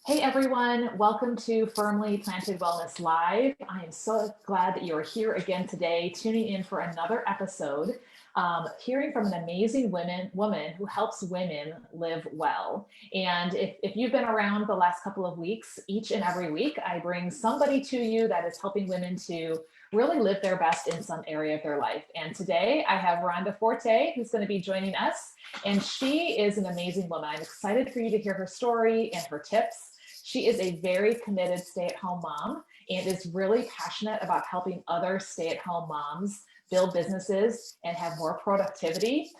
Hey everyone, welcome to Firmly Planted Wellness Live. I am so glad that you are here again today, tuning in for another episode, hearing from an amazing woman who helps women live well. And if you've been around the last couple of weeks, each and every week, I bring somebody to you that is helping women to really live their best in some area of their life. And today I have Rhonda Forte, who's going to be joining us. And she is an amazing woman. I'm excited for you to hear her story and her tips. She is a very committed stay-at-home mom and is really passionate about helping other stay-at-home moms build businesses and have more productivity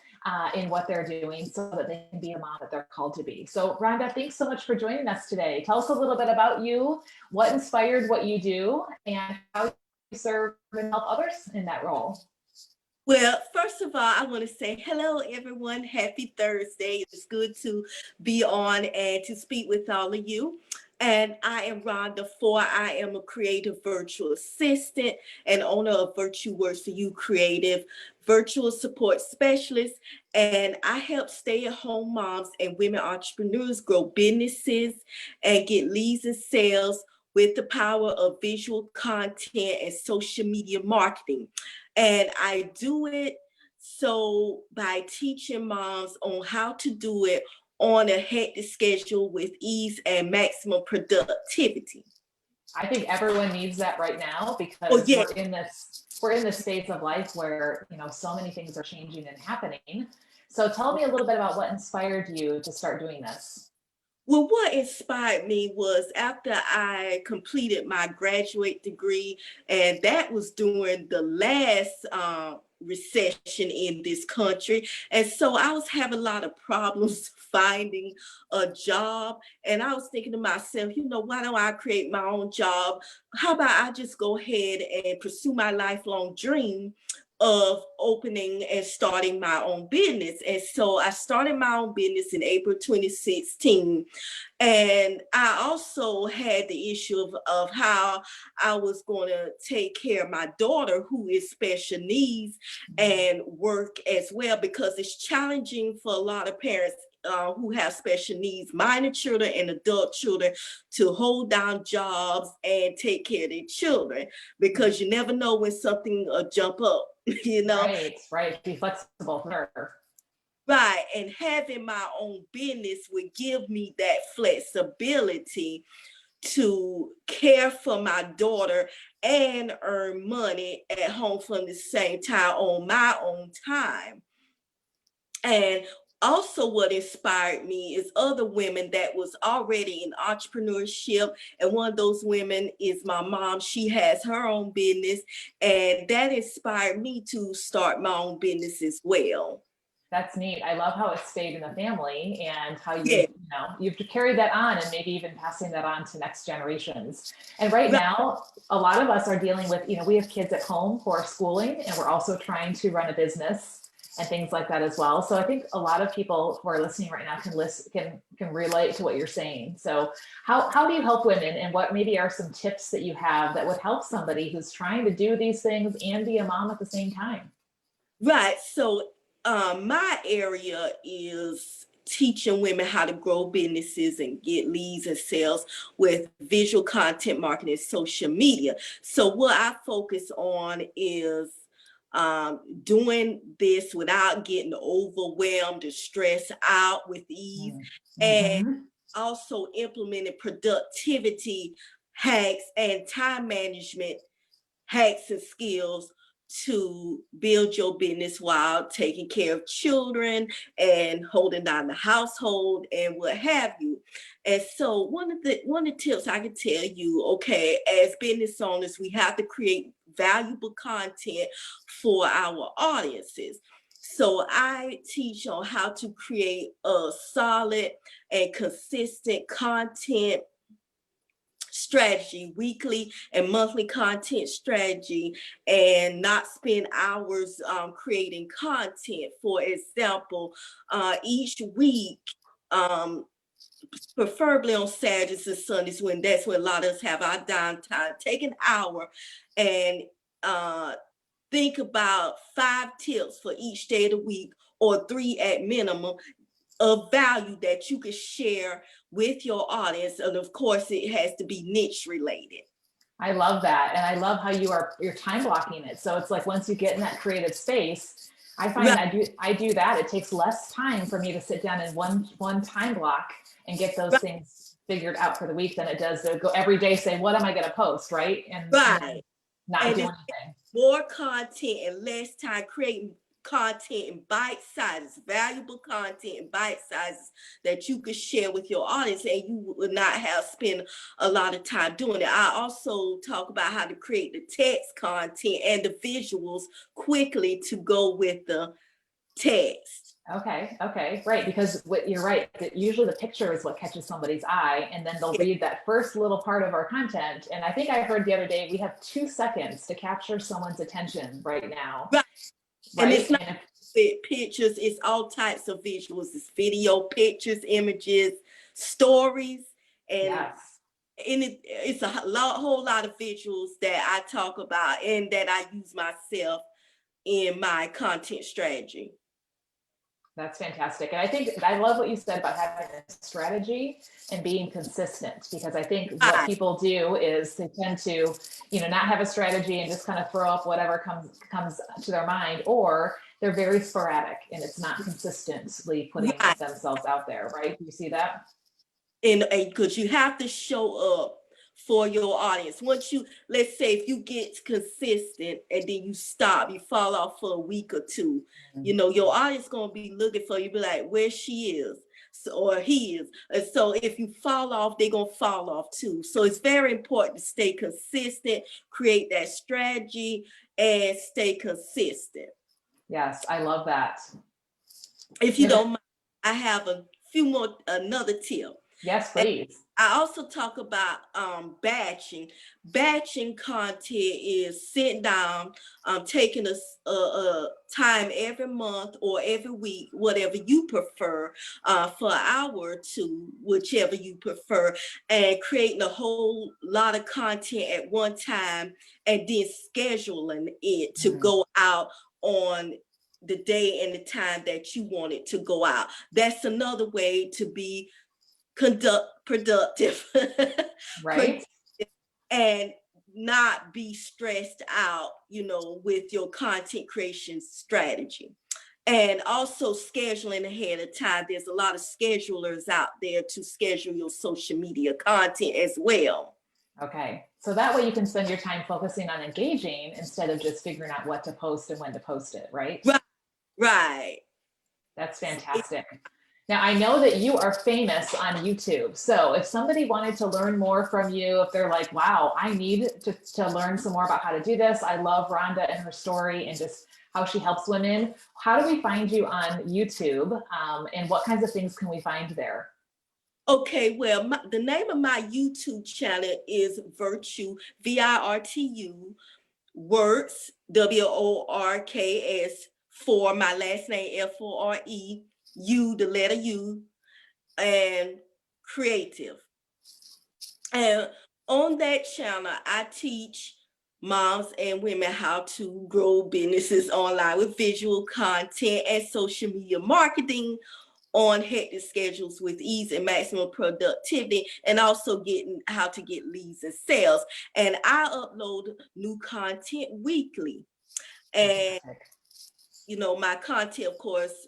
in what they're doing so that they can be the mom that they're called to be. So Rhonda, thanks so much for joining us today. Tell us a little bit about you, what inspired what you do, and how you serve and help others in that role. Well, first of all, I want to say hello, everyone. Happy Thursday. It's good to be on and to speak with all of you. And I am Rhonda Fore. I am a creative virtual assistant and owner of Virtue Works for You Creative virtual support specialist. And I help stay-at-home moms and women entrepreneurs grow businesses and get leads and sales with the power of visual content and social media marketing. And I do it so by teaching moms on how to do it on a hectic schedule with ease and maximum productivity. I think everyone needs that right now Oh, because yeah. we're in this phase of life where so many things are changing and happening. So tell me a little bit about what inspired you to start doing this. Well, what inspired me was after I completed my graduate degree, and that was during the last recession in this country. And so I was having a lot of problems finding a job. And I was thinking to myself, why don't I create my own job? How about I just go ahead and pursue my lifelong dream of opening and starting my own business. And so I started my own business in April 2016. And I also had the issue of how I was going to take care of my daughter, who is special needs, and work as well, because it's challenging for a lot of parents who have special needs, minor children and adult children, to hold down jobs and take care of their children, because you never know when something will jump up, Right. Be flexible for her. Right. And having my own business would give me that flexibility to care for my daughter and earn money at home from the same time on my own time. And also what inspired me is other women that was already in entrepreneurship. And one of those women is my mom. She has her own business, and that inspired me to start my own business as well. That's neat. I love how it stayed in the family and how Yeah. you've carried that on and maybe even passing that on to next generations. And right Right. now, a lot of us are dealing with, we have kids at home who are schooling and we're also trying to run a business and things like that as well. So I think a lot of people who are listening right now can relate to what you're saying. So how do you help women, and what maybe are some tips that you have that would help somebody who's trying to do these things and be a mom at the same time? Right. So my area is teaching women how to grow businesses and get leads and sales with visual content marketing and social media. So what I focus on is doing this without getting overwhelmed or stressed out, with ease, and Mm-hmm. also implementing productivity hacks and time management hacks and skills to build your business while taking care of children and holding down the household and what have you. And so one of the tips I can tell you, okay, as business owners, we have to create valuable content for our audiences. So I teach on how to create a solid and consistent content strategy, weekly and monthly content strategy, and not spend hours creating content. For example, each week, um, preferably on Saturdays and Sundays, when that's when a lot of us have our downtime, take an hour and uh, think about 5 tips for each day of the week, or 3 at minimum, of value that you could share with your audience. And of course, it has to be niche related. I love that. And I love how you're time blocking it. So it's like once you get in that creative space, I find Right, I do that. It takes less time for me to sit down in one time block and get those right, things figured out for the week than it does to go every day say, what am I going to post, right? And then right. not And do it's anything. more content and less time creating content in bite sizes, valuable content in bite sizes that you could share with your audience, and you would not have spent a lot of time doing it. I also talk about how to create the text content and the visuals quickly to go with the text. Okay, right. Because you're right. Usually the picture is what catches somebody's eye, and then they'll read that first little part of our content. And I think I heard the other day we have 2 seconds to capture someone's attention right now, Right. And right? it's not And with pictures, it's all types of visuals. It's video, pictures, images, stories, and yes, it's a whole lot of visuals that I talk about and that I use myself in my content strategy. that's fantastic. And I think I love what you said about having a strategy and being consistent, because I think what Right, people do is they tend to, not have a strategy and just kind of throw up whatever comes to their mind, or they're very sporadic and it's not consistently putting right. themselves out there, right? Do you see that? And because you have to show up for your audience. Once you, let's say, if you get consistent and then you stop, you fall off for a week or two, your audience gonna be looking for you, be like, where she is. So, or he is. And so if you fall off, they're gonna fall off too. So it's very important to stay consistent, create that strategy, and stay consistent. Yes, I love that. If you You know, don't mind, I have another tip. yes, And please. I also talk about batching. Batching content is sitting down, taking a time every month or every week, whatever you prefer, for an hour or two, whichever you prefer, and creating a whole lot of content at one time, and then scheduling it to Mm, go out on the day and the time that you want it to go out. That's another way to be productive, right? and not be stressed out, with your content creation strategy. And also scheduling ahead of time. There's a lot of schedulers out there to schedule your social media content as well. Okay. So that way you can spend your time focusing on engaging instead of just figuring out what to post and when to post it, right? Right, right. That's fantastic. Now, I know that you are famous on YouTube. So if somebody wanted to learn more from you, if they're like, wow, I need to learn some more about how to do this. I love Rhonda and her story and just how she helps women. How do we find you on YouTube? And what kinds of things can we find there? Okay, well, the name of my YouTube channel is Virtue, Virtu, Works, WORKS, for my last name, Fore, U, the letter U, and creative. And on that channel, I teach moms and women how to grow businesses online with visual content and social media marketing on hectic schedules with ease and maximum productivity, and also getting how to get leads and sales. And I upload new content weekly. And Fantastic. my content, of course,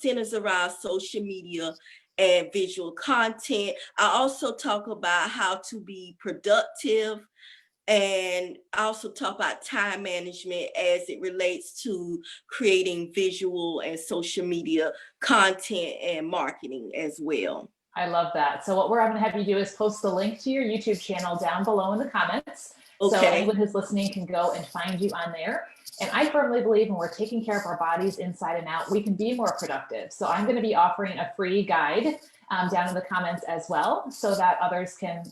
centers around social media and visual content. I also talk about how to be productive, and I also talk about time management as it relates to creating visual and social media content and marketing as well. I love that. So what we're going to have you do is post the link to your YouTube channel down below in the comments. So Okay. anyone who's listening can go and find you on there. And I firmly believe when we're taking care of our bodies inside and out, we can be more productive. So I'm going to be offering a free guide down in the comments as well, so that others can,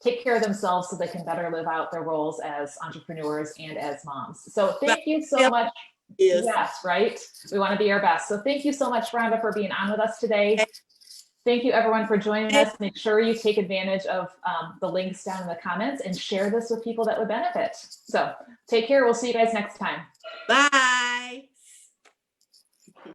take care of themselves so they can better live out their roles as entrepreneurs and as moms. So Right. thank you so much. Yes. Yes, right. We want to be our best. So thank you so much, Rhonda, for being on with us today. Thank you everyone for joining us. Make sure you take advantage of the links down in the comments and share this with people that would benefit. So take care. We'll see you guys next time. Bye.